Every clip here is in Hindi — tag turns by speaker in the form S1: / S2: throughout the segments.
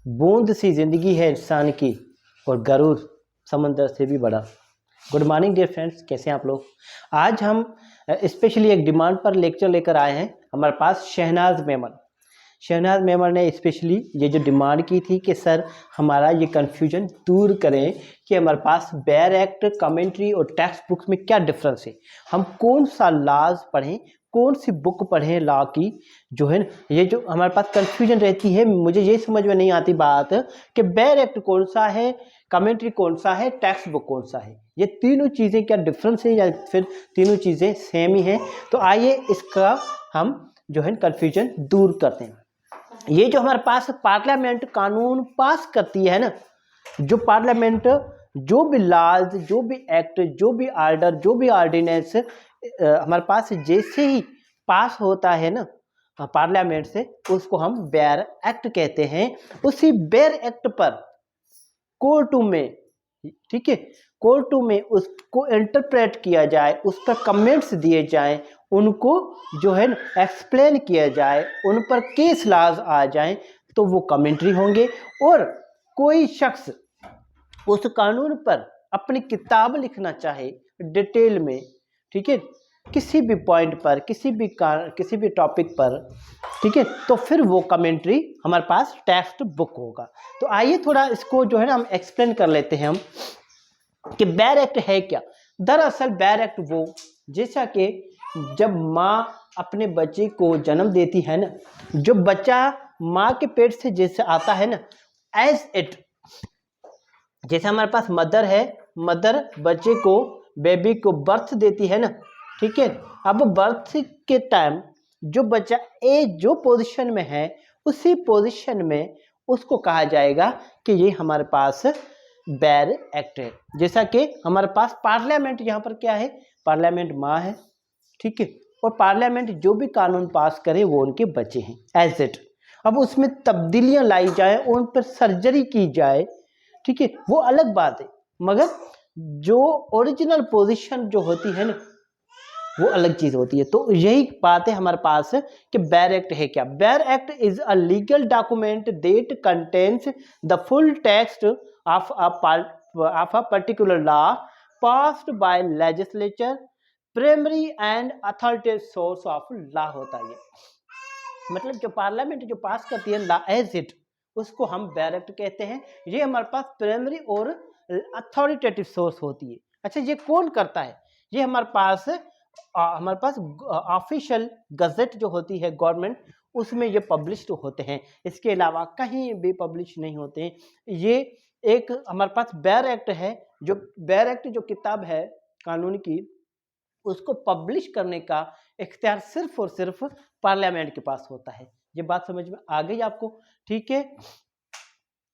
S1: बूंद सी जिंदगी है इंसान की और गरूर समंदर से भी बड़ा। गुड मॉर्निंग डियर फ्रेंड्स, कैसे हैं आप लोग। आज हम स्पेशली एक डिमांड पर लेक्चर लेकर आए हैं हमारे पास शहनाज मेमन ने स्पेशली ये जो डिमांड की थी कि सर हमारा ये कन्फ्यूजन दूर करें कि हमारे पास बेयर एक्ट, कमेंट्री और टेक्स्ट बुक्स में क्या डिफरेंस है, हम कौन सा लॉज पढ़ें, कौन सी बुक पढ़ें लॉ की। जो है ना, ये जो हमारे पास कन्फ्यूजन रहती है, मुझे ये समझ में नहीं आती बात कि बेयर एक्ट कौन सा है, कमेंट्री कौन सा है, टेक्स्ट बुक कौन सा है, ये तीनों चीज़ें क्या डिफरेंस है या फिर तीनों चीज़ें सेम ही हैं। तो आइए इसका हम जो है कन्फ्यूजन दूर करते हैं। ये जो हमारे पास पार्लियामेंट कानून पास करती है ना, जो पार्लियामेंट जो भी लॉज, जो भी एक्ट, जो भी आर्डर, जो भी ऑर्डिनेंस हमारे पास जैसे ही पास होता है ना पार्लियामेंट से, उसको हम बेयर एक्ट कहते हैं। उसी बेयर एक्ट पर कोर्ट में, ठीक है, कोर्ट में उसको इंटरप्रेट किया जाए, उस पर कमेंट्स दिए जाएं, उनको जो है ना एक्सप्लेन किया जाए, उन पर केस लॉज आ जाएं, तो वो कमेंट्री होंगे। और कोई शख्स उस कानून पर अपनी किताब लिखना चाहे डिटेल में, ठीक है, किसी भी पॉइंट पर, किसी भी टॉपिक पर, ठीक है, तो फिर वो कमेंट्री हमारे पास टेक्स्ट बुक होगा। तो आइए थोड़ा इसको जो है ना हम एक्सप्लेन कर लेते हैं हम कि बेयर एक्ट है क्या। दरअसल बेयर एक्ट वो, जैसा कि जब माँ अपने बच्चे को जन्म देती है ना, जो बच्चा माँ के पेट से जैसे आता है ना, एज इट, जैसे हमारे पास मदर है, मदर बच्चे को, बेबी को बर्थ देती है ना, ठीक है। अब बर्थ के टाइम जो बच्चा जो पोजीशन में है, उसी पोजीशन में उसको कहा जाएगा कि ये हमारे पास बेयर एक्ट है। जैसा कि हमारे पास पार्लियामेंट, यहाँ पर क्या है, पार्लियामेंट माँ है, ठीक है, और पार्लियामेंट जो भी कानून पास करे वो उनके बच्चे हैं एज इट। अब उसमें तब्दीलियां लाई जाए, उन पर सर्जरी की जाए, ठीक है, वो अलग बात है, मगर जो ओरिजिनल पोजीशन जो होती है ना, वो अलग चीज होती है। तो यही बात है हमारे पास कि बेयर एक्ट है क्या। Bare act is a legal document that contains the full text of a particular law passed by legislature, primary and authoritative source of law होता है। मतलब जो पार्लियामेंट जो पास करती है लॉ एज इट, उसको हम बेयर एक्ट कहते हैं। ये हमारे पास प्राइमरी और अथॉरिटेटिव सोर्स होती है। अच्छा, ये कौन करता है? ये हमारे पास ऑफिशियल गजेट जो होती है गवर्नमेंट, उसमें ये पब्लिश्ड होते हैं, इसके अलावा कहीं भी पब्लिश नहीं होते हैं। ये एक हमारे पास बेयर एक्ट है। जो बेयर एक्ट जो किताब है कानून की, उसको पब्लिश करने का इख्तियार सिर्फ और सिर्फ पार्लियामेंट के पास होता है। ये बात समझ में आ गई आपको, ठीक है।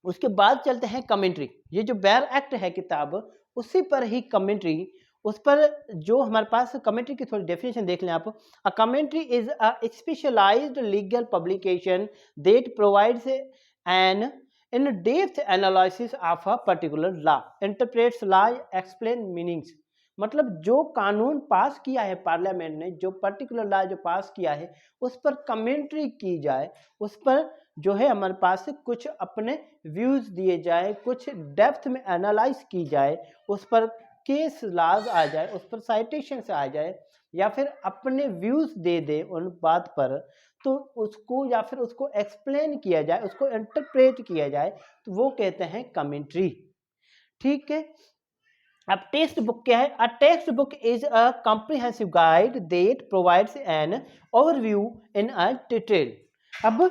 S1: उसके बाद चलते हैं कमेंट्री। ये जो बेयर एक्ट है किताब, उसी पर ही कमेंट्री, उस पर जो हमारे पास कमेंट्री की थोड़ी डेफिनेशन देख लें आप। A commentary is a specialised legal publication that provides an in depth analysis of a particular law, interprets law, explain meanings. मतलब जो कानून पास किया है पार्लियामेंट ने, जो पर्टिकुलर लॉ जो पास किया है, उस पर कमेंट्री की जाए, उस पर जो है हमारे पास कुछ अपने व्यूज दिए जाए, कुछ डेप्थ में एनालाइज की जाए, उस पर केस लॉज आ जाए, उस पर साइटेशन से आ जाए, या फिर अपने व्यूज दे दे उन बात पर, तो उसको या फिर उसको एक्सप्लेन किया जाए, उसको इंटरप्रेट किया जाए, तो वो कहते हैं कमेंट्री, ठीक है। अब टेक्स्ट बुक क्या है? A text book is a comprehensive guide that provides an overview in a detail. अब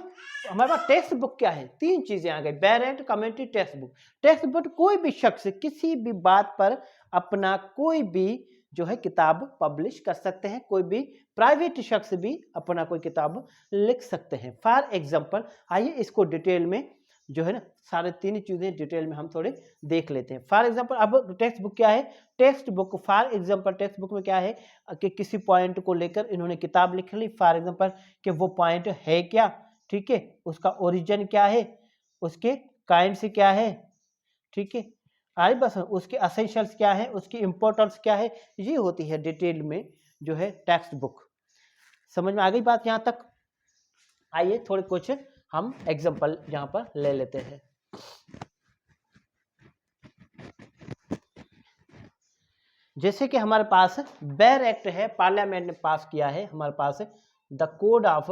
S1: हमारे पास टेक्स्ट बुक क्या है? तीन चीजें आ गई, bare act, commentary, text book. Text book कोई भी शख्स किसी भी बात पर अपना कोई भी जो है किताब पब्लिश कर सकते हैं, कोई भी प्राइवेट शख्स भी अपना कोई किताब लिख सकते हैं। फॉर एग्जाम्पल, आइए इसको डिटेल में जो है ना सारे तीन चीजें डिटेल में हम थोड़े देख लेते हैं। फॉर एग्जांपल, अब टेक्स्ट बुक क्या है? Text book, for example, text book में क्या है कि किसी पॉइंट को लेकर इन्होंने किताब लिख ली, फॉर एग्जांपल कि वो पॉइंट है क्या, ठीक है, उसका ओरिजिन क्या है, उसके काइंड से क्या है, ठीक है, आई बस उसके असेंशियल्स क्या है, उसकी इंपॉर्टेंस क्या है, ये होती है डिटेल में जो है टेक्स्ट बुक। समझ में आ गई बात यहाँ तक? आइए थोड़े कुछ हम एग्जाम्पल यहाँ पर ले लेते हैं। जैसे कि हमारे पास बेयर एक्ट है, पार्लियामेंट ने पास किया है, हमारे पास the code of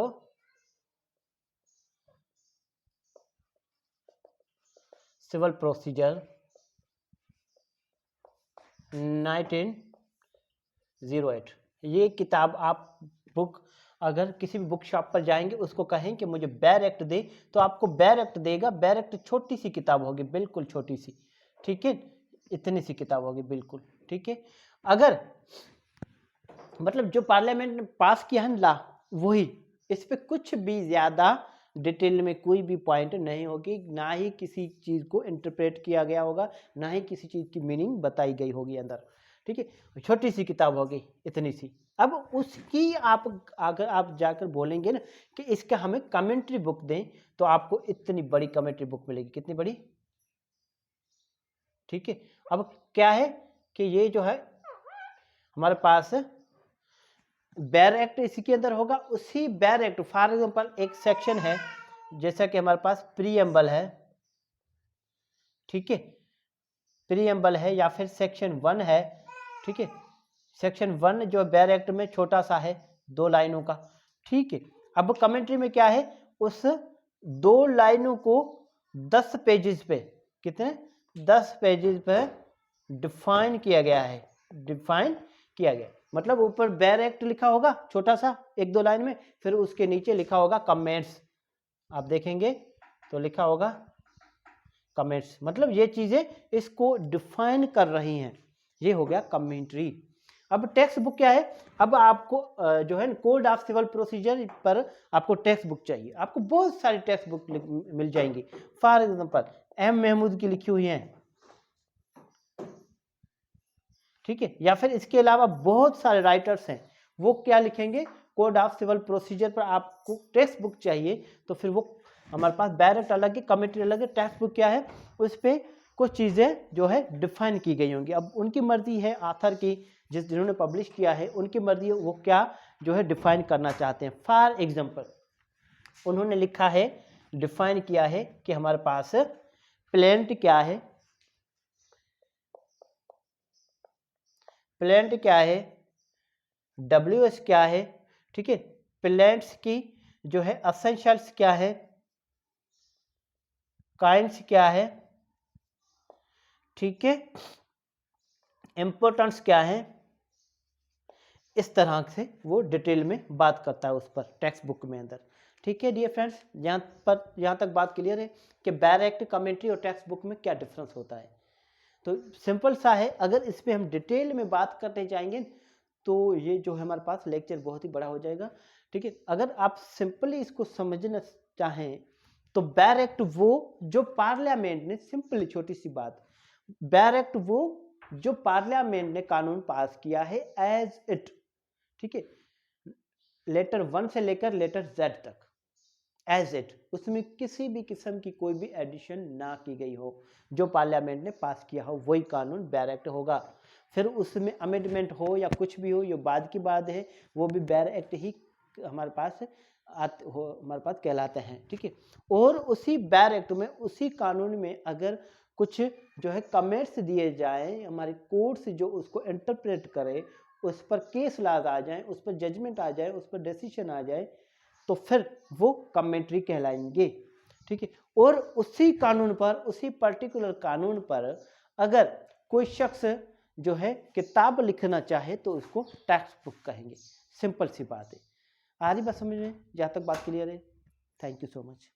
S1: civil procedure 1908। ये किताब आप बुक अगर किसी भी बुक शॉप पर जाएंगे, उसको कहें कि मुझे बेयर एक्ट दे, तो आपको बेयर एक्ट देगा। बेयर एक्ट छोटी सी किताब होगी, बिल्कुल छोटी सी, ठीक है, इतनी सी किताब होगी बिल्कुल, ठीक है। अगर मतलब जो पार्लियामेंट ने पास किया है ला, वही, इस पे कुछ भी ज़्यादा डिटेल में कोई भी पॉइंट नहीं होगी, ना ही किसी चीज़ को इंटरप्रेट किया गया होगा, ना ही किसी चीज़ की मीनिंग बताई गई होगी अंदर, ठीक है। छोटी सी किताब होगी, इतनी सी। अब उसकी आप अगर आप जाकर बोलेंगे ना कि इसका हमें कमेंट्री बुक दें, तो आपको इतनी बड़ी कमेंट्री बुक मिलेगी। कितनी बड़ी, ठीक है। अब क्या है कि ये जो है हमारे पास बेयर एक्ट इसी के अंदर होगा। उसी बेयर एक्ट, फॉर एग्जांपल एक सेक्शन है, जैसा कि हमारे पास प्रीएम्बल है, ठीक है, प्रीएम्बल है, या फिर सेक्शन 1 है, ठीक है। सेक्शन 1 जो बेयर एक्ट में छोटा सा है, 2 लाइनों का, ठीक है। अब कमेंट्री में क्या है, उस 2 लाइनों को 10 पेजेस पे, कितने, 10 पेजेस पे डिफाइन किया गया है, डिफाइन किया गया। मतलब ऊपर बेयर एक्ट लिखा होगा छोटा सा 1-2 लाइन में, फिर उसके नीचे लिखा होगा कमेंट्स, आप देखेंगे तो लिखा होगा कमेंट्स। मतलब ये चीजें इसको डिफाइन कर रही हैं, ये हो गया कमेंट्री। अब टेक्स्ट बुक क्या है, अब आपको जो है कोड ऑफ सिविल प्रोसीजर पर आपको टेक्स्ट बुक चाहिए, आपको बहुत सारी टेक्स्ट बुक मिल जाएंगी। फॉर एग्जांपल एम महमूद की लिखी हुई हैं, ठीक है, या फिर इसके अलावा बहुत सारे राइटर्स हैं, वो क्या लिखेंगे, कोड ऑफ सिविल प्रोसीजर पर आपको टेक्स्ट बुक चाहिए, तो फिर वो हमारे पास डायरेक्ट अलग है, कमेंट्री अलग है, टेक्स्ट बुक क्या है, उस पर कुछ चीज़ें जो है डिफाइन की गई होंगी। अब उनकी मर्जी है ऑथर की, जिन्होंने पब्लिश किया है, उनकी मर्जी है वो क्या जो है डिफाइन करना चाहते हैं। फॉर एग्जाम्पल उन्होंने लिखा है, डिफाइन किया है कि हमारे पास प्लेंट क्या है, प्लेंट क्या है, WS क्या है, ठीक है, प्लेंट्स की जो है एसेंशियल्स क्या है, काइंड्स क्या है, ठीक है, इम्पोर्टेंस क्या है, इस तरह से वो डिटेल में बात करता है उस पर टेक्स्ट बुक में अंदर, ठीक है डियर फ्रेंड्स। यहाँ तक बात क्लियर है कि बेयर एक्ट, कमेंट्री और टेक्स्ट बुक में क्या डिफरेंस होता है। तो सिंपल सा है, अगर इस पर हम डिटेल में बात करते जाएंगे तो ये जो है हमारे पास लेक्चर बहुत ही बड़ा हो जाएगा, ठीक है। अगर आप सिंपली इसको समझना चाहें तो बेयर एक्ट वो जो पार्लियामेंट ने, सिंपली छोटी सी बात, बेयर एक्ट वो जो पार्लियामेंट ने कानून पास किया है एज इट, ठीक है, लेटर 1 से लेकर लेटर Z तक, एज इट, उसमें किसी भी किस्म की कोई भी एडिशन ना की गई हो, जो पार्लियामेंट ने पास किया हो वही कानून बेयर एक्ट होगा। फिर उसमें अमेंडमेंट हो या कुछ भी हो, ये बाद की बात है, वो भी बेयर एक्ट ही हमारे पास हमारे पास कहलाते हैं, ठीक है। और उसी बेयर एक्ट में, उसी कानून में अगर कुछ जो है कमेंट्स दिए जाए, हमारे कोर्ट से जो उसको इंटरप्रेट करे, उस पर केस लाज आ जाए, उस पर जजमेंट आ जाए, उस पर डिसीजन आ जाए, तो फिर वो कमेंट्री कहलाएंगे, ठीक है। और उसी कानून पर, उसी पर्टिकुलर कानून पर अगर कोई शख्स जो है किताब लिखना चाहे तो उसको टेक्स्ट बुक कहेंगे। सिंपल सी बात है। आ रही बात समझ में? जहाँ तक बात क्लियर है। Thank you so much.